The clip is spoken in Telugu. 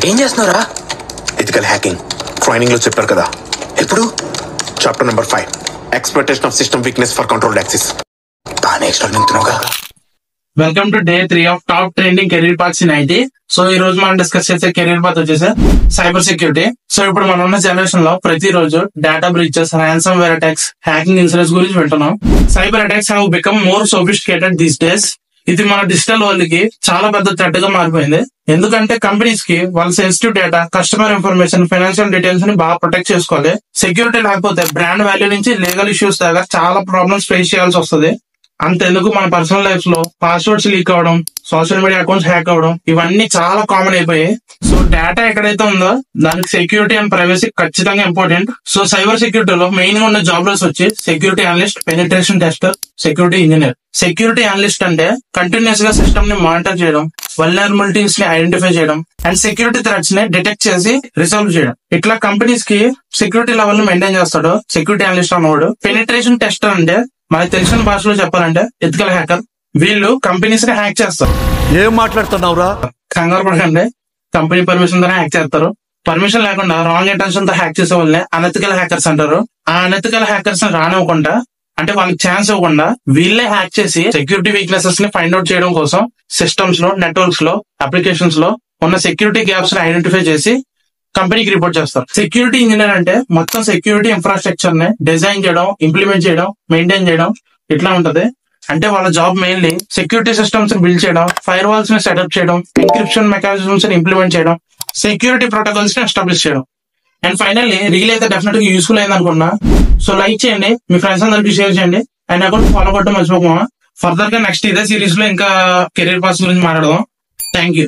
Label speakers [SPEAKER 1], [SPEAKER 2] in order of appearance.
[SPEAKER 1] ఏం చేస్తున్నారా?
[SPEAKER 2] ఎథికల్ హ్యాకింగ్ ట్రైనింగ్ లో చెప్పారు కదా.
[SPEAKER 1] ఎప్పుడు?
[SPEAKER 2] Chapter number 5 exploitation of system weakness for controlled access.
[SPEAKER 1] బాగా ఎక్స్ట్రా నింపుతున్నావుగా.
[SPEAKER 3] Welcome to day 3 of top trending career paths in IT. So ఈ రోజు మనం డిస్కస్ చేసే కెరీర్ పాత్ వచ్చేసి సైబర్ సెక్యూరిటీ. సో ఇప్పుడు మనం ఉన్న జనరేషన్ లో ప్రతిరోజు data breaches, ransomware attacks, hacking incidents గురించి వింటున్నాం. Cyber attacks have become more sophisticated these days. ఇది మన డిజిటల్ వరల్డ్ కి చాలా పెద్ద థ్రెట్ గా మారిపోయింది. ఎందుకంటే కంపెనీస్ కి వాళ్ళ sensitive data, customer information, financial details ని బాగా ప్రొటెక్ట్ చేసుకోవాలి. సెక్యూరిటీ లేకపోతే బ్రాండ్ వాల్యూ నుంచి లీగల్ ఇష్యూస్ దాకా చాలా ప్రాబ్లమ్స్ ఫేస్ చేయాల్సి వస్తుంది. అంతెందుకు మన పర్సనల్ లైఫ్ లో పాస్వర్డ్స్ లీక్ అవడం, సోషల్ మీడియా అకౌంట్స్ హ్యాక్ అవడం, ఇవన్నీ చాలా కామన్ అయిపోయాయి. సో డేటా ఎక్కడైతే ఉందో దానికి సెక్యూరిటీ అండ్ ప్రైవసీ ఖచ్చితంగా ఇంపార్టెంట్. సో సైబర్ సెక్యూరిటీలో మెయిన్ గా ఉన్న జాబ్ రోల్స్ వచ్చి security analyst, penetration tester, security engineer. Security analyst అంటే కంటిన్యూస్ గా సిస్టమ్ ని మానిటర్ చేయడం, వల్నరబిలిటీస్ ని ఐడెంటిఫై చేయడం అండ్ సెక్యూరిటీ థ్రెట్స్ ని డిటెక్ట్ చేసి రిసాల్వ్ చేయడం. ఇట్లా కంపెనీస్ కి సెక్యూరిటీ లెవెల్ ని మెయింటైన్ చేస్తాడు సెక్యూరిటీ అనలిస్ట్ అన్నవాడు. పెనిట్రేషన్ టెస్టర్ అంటే మనకి తెలిసిన భాషలో చెప్పాలంటే ఎథికల్ హ్యాకర్. వీళ్ళు కంపెనీస్ ని హ్యాక్ చేస్తారు.
[SPEAKER 4] ఏం మాట్లాడుతున్నావురా?
[SPEAKER 3] కంగారు పడకండి, కంపెనీ పర్మిషన్ తో హ్యాక్ చేస్తారు. పర్మిషన్ లేకుండా రాంగ్ ఇంటెన్షన్ తో హ్యాక్ చేసే వాళ్ళని అనెథికల్ హ్యాకర్స్ అంటారు. ఆ అనెథికల్ హ్యాకర్స్ ని రానివ్వకుండా, అంటే వాళ్ళకి ఛాన్స్ ఇవ్వకుండా వీళ్ళే హ్యాక్ చేసి సెక్యూరిటీ వీక్నెసెస్ ని ఫైండ్ అవుట్ చేయడం కోసం సిస్టమ్స్ లో, నెట్వర్క్స్ లో, అప్లికేషన్స్ లో ఉన్న సెక్యూరిటీ గ్యాప్స్ ని ఐడెంటిఫై చేసి కంపెనీకి రిపోర్ట్ చేస్తారు. సెక్యూరిటీ ఇంజనీర్ అంటే మొత్తం సెక్యూరిటీ ఇన్ఫ్రాస్ట్రక్చర్ ని డిజైన్ చేయడం, ఇంప్లిమెంట్ చేయడం, మెయింటైన్ చేయడం ఇట్లా ఉంటది. అంటే వాళ్ళ జాబ్ మెయిన్లీ సెక్యూరిటీ సిస్టమ్స్ ని బిల్డ్ చేయడం, ఫైర్ వాల్స్ ని సెటప్ చేయడం, ఎన్క్రిప్షన్ మెకానిజమ్స్ ని ఇంప్లిమెంట్ చేయడం, సెక్యూరిటీ ప్రోటోకాల్స్ ని ఎస్టాబ్లిష్ చేయడం. అండ్ ఫైనల్లీ రీల్ అయితే డెఫినెట్ గా యూస్ఫుల్ అయింది అనుకున్నా. సో లైక్ చేయండి, మీ ఫ్రెండ్స్ అందరికి షేర్ చేయండి, అండ్ అకౌంట్ ఫాలో కొట్టడం మర్చిపోకుండా. ఫర్దర్ గా నెక్స్ట్ ఇదే సిరీస్ లో ఇంకా కెరీర్ పాస్ గురించి మాట్లాడదాం. Thank you.